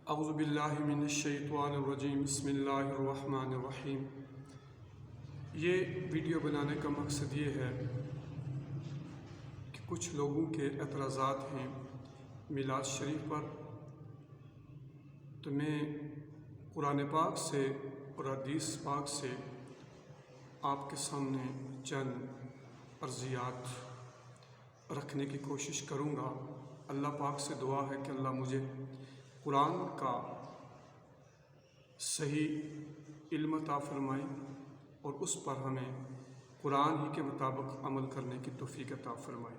اعوذ باللہ من الشیطان الرجیم بسم اللہ الرحمن الرحیم۔ یہ ویڈیو بنانے کا مقصد یہ ہے کہ کچھ لوگوں کے اعتراضات ہیں میلاد شریف پر، تو میں قرآن پاک سے اور حدیث پاک سے آپ کے سامنے چند عرضیات رکھنے کی کوشش کروں گا۔ اللہ پاک سے دعا ہے کہ اللہ مجھے قرآن کا صحیح علم عطا فرمائے اور اس پر ہمیں قرآن ہی کے مطابق عمل کرنے کی توفیق عطا فرمائے۔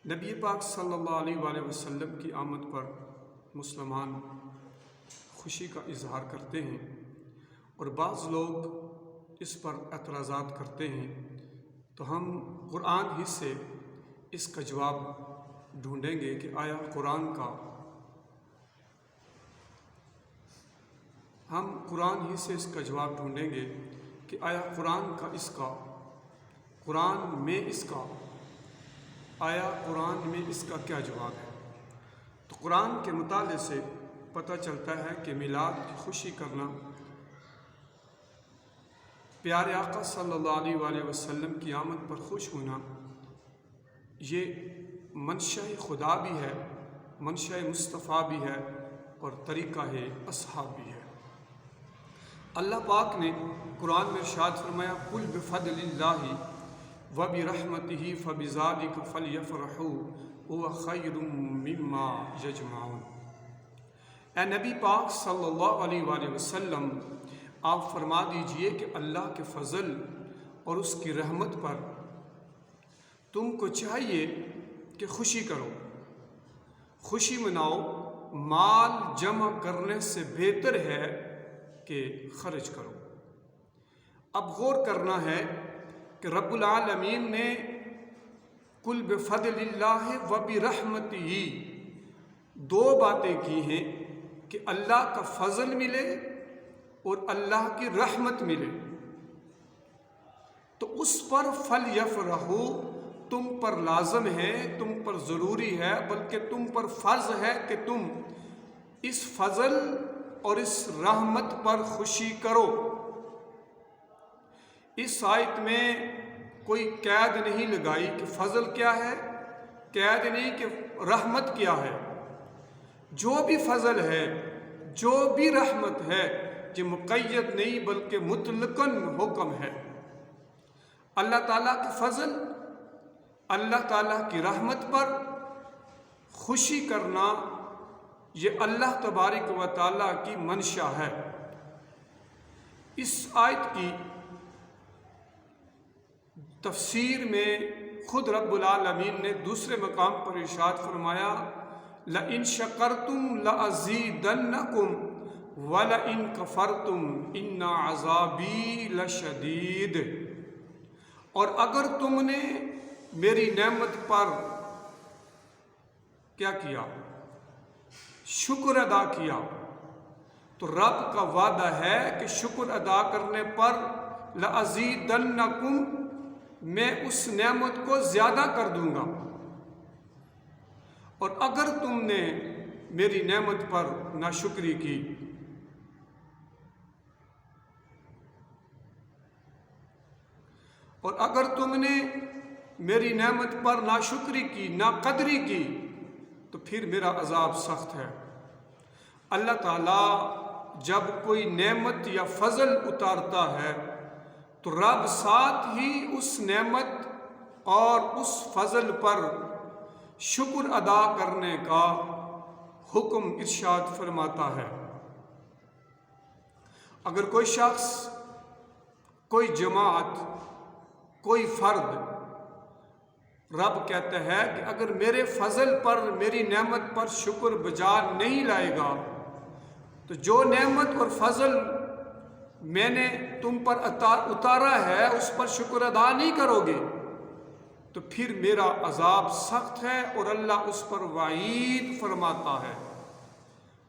نبی پاک صلی اللہ علیہ وآلہ وسلم کی آمد پر مسلمان خوشی کا اظہار کرتے ہیں، اور بعض لوگ اس پر اعتراضات کرتے ہیں، تو ہم قرآن ہی سے اس کا جواب ڈھونڈیں گے کہ آیا قرآن ہی سے اس کا جواب ڈھونڈیں گے کہ آیا قرآن میں اس کا کیا جواب ہے۔ تو قرآن کے مطالعے سے پتہ چلتا ہے کہ میلاد کی خوشی کرنا، پیارے آقا صلی اللہ علیہ وآلہ وسلم کی آمد پر خوش ہونا، یہ منشأ خدا بھی ہے، منشأ مصطفیٰ بھی ہے، اور طریقہ اصحاب بھی ہے۔ اللہ پاک نے قرآن میں ارشاد فرمایا، قُلْ بِفَضْلِ اللَّهِ وَبِرَحْمَتِهِ فَبِذَلِكَ فَلْيَفْرَحُوا هُوَ خَيْرٌ مِّمَّا يَجْمَعُونَ۔ اے نبی پاک صلی اللہ علیہ وآلہ وسلم، آپ فرما دیجئے کہ اللہ کے فضل اور اس کی رحمت پر تم کو چاہیے کہ خوشی کرو، خوشی مناؤ۔ مال جمع کرنے سے بہتر ہے کہ خرچ کرو۔ اب غور کرنا ہے کہ رب العالمین نے قُلْ بِفَضْلِ اللَّهِ وَبِرَحْمَتِهِ دو باتیں کی ہیں کہ اللہ کا فضل ملے اور اللہ کی رحمت ملے، تو اس پر فَلْيَفْرَحُوا تم پر لازم ہے، تم پر ضروری ہے، بلکہ تم پر فرض ہے کہ تم اس فضل اور اس رحمت پر خوشی کرو۔ اس آیت میں کوئی قید نہیں لگائی کہ فضل کیا ہے، قید نہیں کہ رحمت کیا ہے۔ جو بھی فضل ہے، جو بھی رحمت ہے، یہ مقید نہیں بلکہ مطلقاً حکم ہے۔ اللہ تعالیٰ کے فضل، اللہ تعالیٰ کی رحمت پر خوشی کرنا، یہ اللہ تبارک و تعالیٰ کی منشا ہے۔ اس آیت کی تفسیر میں خود رب العالمین نے دوسرے مقام پر ارشاد فرمایا، لَإِن شَكَرْتُمْ لَأَزِيدَنَّكُمْ وَلَإِن كَفَرْتُمْ إِنَّ عَذَابِي لَشَدِيدٌ۔ اور اگر تم نے میری نعمت پر کیا کیا، شکر ادا کیا، تو رب کا وعدہ ہے کہ شکر ادا کرنے پر لَأَزِيدَنَّكُمْ میں اس نعمت کو زیادہ کر دوں گا، اور اگر تم نے میری نعمت پر ناشکری کی میری نعمت پر ناشکری کی، ناقدری کی، تو پھر میرا عذاب سخت ہے۔ اللہ تعالیٰ جب کوئی نعمت یا فضل اتارتا ہے تو رب ساتھ ہی اس نعمت اور اس فضل پر شکر ادا کرنے کا حکم ارشاد فرماتا ہے۔ اگر کوئی شخص، کوئی جماعت، کوئی فرد، رب کہتا ہے کہ اگر میرے فضل پر، میری نعمت پر شکر بجا نہیں لائے گا، تو جو نعمت اور فضل میں نے تم پر اتارا ہے اس پر شکر ادا نہیں کرو گے، تو پھر میرا عذاب سخت ہے، اور اللہ اس پر وعید فرماتا ہے۔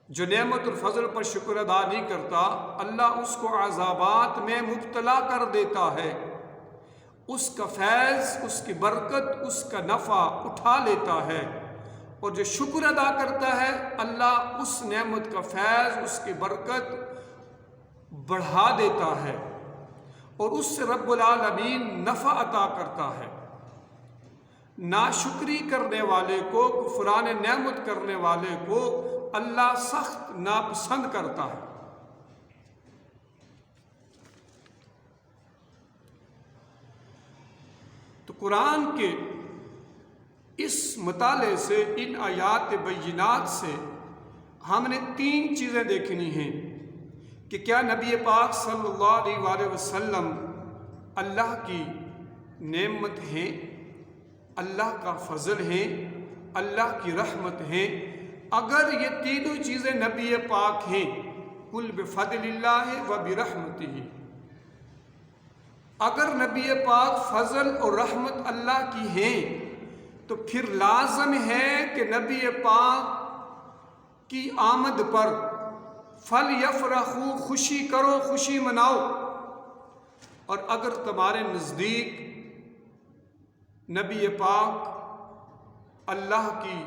جو نعمت اور فضل پر شکر ادا نہیں کرتا، اللہ اس کو عذابات میں مبتلا کر دیتا ہے، اس کا فیض، اس کی برکت، اس کا نفع اٹھا لیتا ہے، اور جو شکر ادا کرتا ہے اللہ اس نعمت کا فیض، اس کی برکت بڑھا دیتا ہے اور اس سے رب العالمین نفع عطا کرتا ہے۔ ناشکری کرنے والے کو، کفران نعمت کرنے والے کو اللہ سخت ناپسند کرتا ہے۔ تو قرآن کے اس مطالعے سے، ان آیات بینات سے ہم نے 3 چیزیں دیکھنی ہیں کہ کیا نبی پاک صلی اللہ علیہ وآلہ وسلم اللہ کی نعمت ہیں، اللہ کا فضل ہیں، اللہ کی رحمت ہیں۔ اگر یہ تینوں چیزیں نبی پاک ہیں، قل بفضل اللہ و برحمتہ، اگر نبی پاک فضل اور رحمت اللہ کی ہیں تو پھر لازم ہے کہ نبی پاک کی آمد پر فَلْيَفْرَحُوا، خوشی کرو، خوشی مناؤ۔ اور اگر تمہارے نزدیک نبی پاک اللہ کی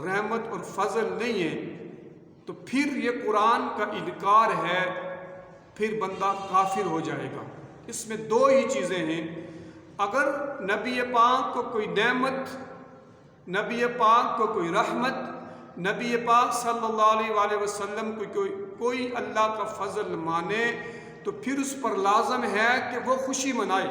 رحمت اور فضل نہیں ہے تو پھر یہ قرآن کا انکار ہے، پھر بندہ کافر ہو جائے گا۔ اس میں 2 ہی چیزیں ہیں، اگر نبی پاک کو کوئی نعمت، نبی پاک کو کوئی رحمت، نبی پاک صلی اللہ علیہ وآلہ وسلم کو کوئی اللہ کا فضل مانے تو پھر اس پر لازم ہے کہ وہ خوشی منائے۔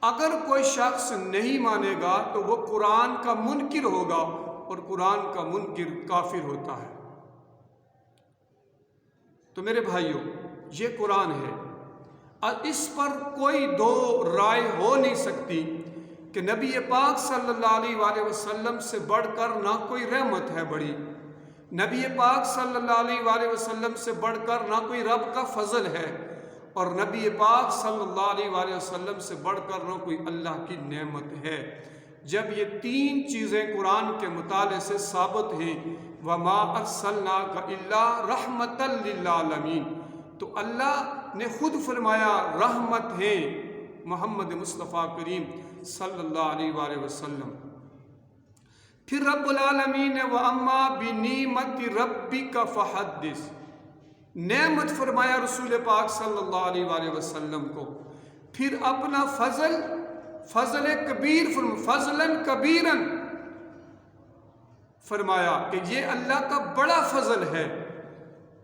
اگر کوئی شخص نہیں مانے گا تو وہ قرآن کا منکر ہوگا، اور قرآن کا منکر کافر ہوتا ہے۔ تو میرے بھائیوں، یہ قرآن ہے اور اس پر کوئی 2 رائے ہو نہیں سکتی کہ نبی پاک صلی اللہ علیہ وآلہ وسلم سے بڑھ کر نہ کوئی رحمت ہے بڑی، نبی پاک صلی اللہ علیہ وآلہ وسلم سے بڑھ کر نہ کوئی رب کا فضل ہے، اور نبی پاک صلی اللہ علیہ وآلہ وسلم سے بڑھ کر نہ کوئی اللہ کی نعمت ہے۔ جب یہ 3 چیزیں قرآن کے مطالعے سے ثابت ہیں، وَمَا أَرْسَلْنَاكَ إِلَّا رَحْمَةً لِلْعَالَمِينَ، تو اللہ نے خود فرمایا رحمت ہیں محمد مصطفیٰ کریم صلی اللہ علیہ وآلہ وسلم۔ پھر رب العالمین نے وَأَمَّا بِنِعْمَةِ رَبِّكَ فَحَدِّثْ، نعمت فرمایا رسول پاک صلی اللہ علیہ وآلہ وسلم کو، پھر اپنا فضل کبیر فضلاً کبیراً فرمایا کہ یہ اللہ کا بڑا فضل ہے۔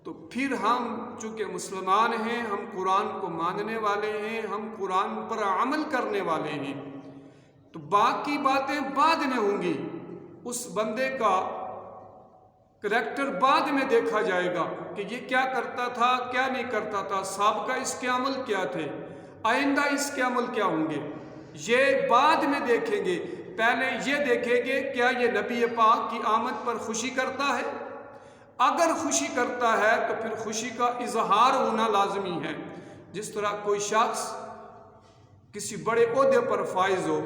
تو پھر ہم چونکہ مسلمان ہیں، ہم قرآن کو ماننے والے ہیں، ہم قرآن پر عمل کرنے والے ہیں، تو باقی باتیں بعد میں ہوں گی، اس بندے کا کریکٹر بعد میں دیکھا جائے گا کہ یہ کیا کرتا تھا، کیا نہیں کرتا تھا، سابقہ اس کے عمل کیا تھے، آئندہ اس کے عمل کیا ہوں گے، یہ بعد میں دیکھیں گے۔ پہلے یہ دیکھیں گے کیا یہ نبی پاک کی آمد پر خوشی کرتا ہے، اگر خوشی کرتا ہے تو پھر خوشی کا اظہار ہونا لازمی ہے۔ جس طرح کوئی شخص کسی بڑے عہدے پر فائز ہو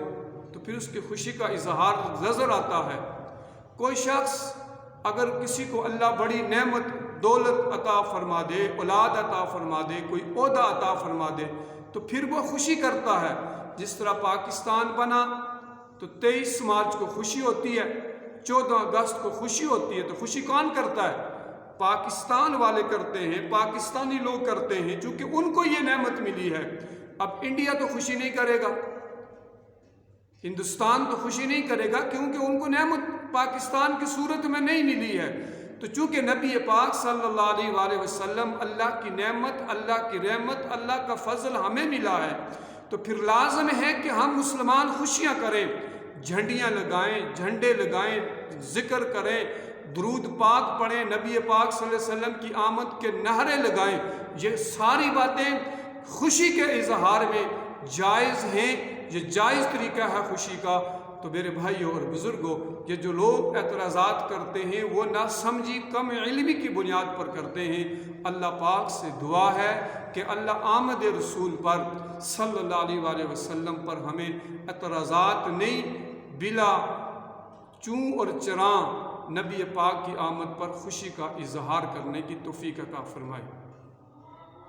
تو پھر اس کی خوشی کا اظہار نظر آتا ہے۔ کوئی شخص اگر کسی کو اللہ بڑی نعمت دولت عطا فرما دے، اولاد عطا فرما دے، کوئی عہدہ عطا فرما دے تو پھر وہ خوشی کرتا ہے۔ جس طرح پاکستان بنا تو 23 مارچ کو خوشی ہوتی ہے، 14 اگست کو خوشی ہوتی ہے، تو خوشی کون کرتا ہے؟ پاکستان والے کرتے ہیں، پاکستانی لوگ کرتے ہیں، چونکہ ان کو یہ نعمت ملی ہے۔ اب انڈیا تو خوشی نہیں کرے گا، ہندوستان تو خوشی نہیں کرے گا، کیونکہ ان کو نعمت پاکستان کی صورت میں نہیں ملی ہے۔ تو چونکہ نبی پاک صلی اللہ علیہ وآلہ وسلم اللہ کی نعمت، اللہ کی رحمت، اللہ کا فضل ہمیں ملا ہے، تو پھر لازم ہے کہ ہم مسلمان خوشیاں کریں، جھنڈیاں لگائیں، جھنڈے لگائیں، ذکر کریں، درود پاک پڑھیں، نبی پاک صلی اللہ علیہ وسلم کی آمد کے نعرے لگائیں۔ یہ ساری باتیں خوشی کے اظہار میں جائز ہیں، یہ جائز طریقہ ہے خوشی کا۔ تو میرے بھائیوں اور بزرگوں، یہ جو لوگ اعتراضات کرتے ہیں وہ نہ سمجھی کم علمی کی بنیاد پر کرتے ہیں۔ اللہ پاک سے دعا ہے کہ اللہ آمد رسول پر صلی اللہ علیہ وآلہ وسلم پر ہمیں اعتراضات نہیں، بلا چوں اور چراں نبی پاک کی آمد پر خوشی کا اظہار کرنے کی توفیق عطا فرمائے۔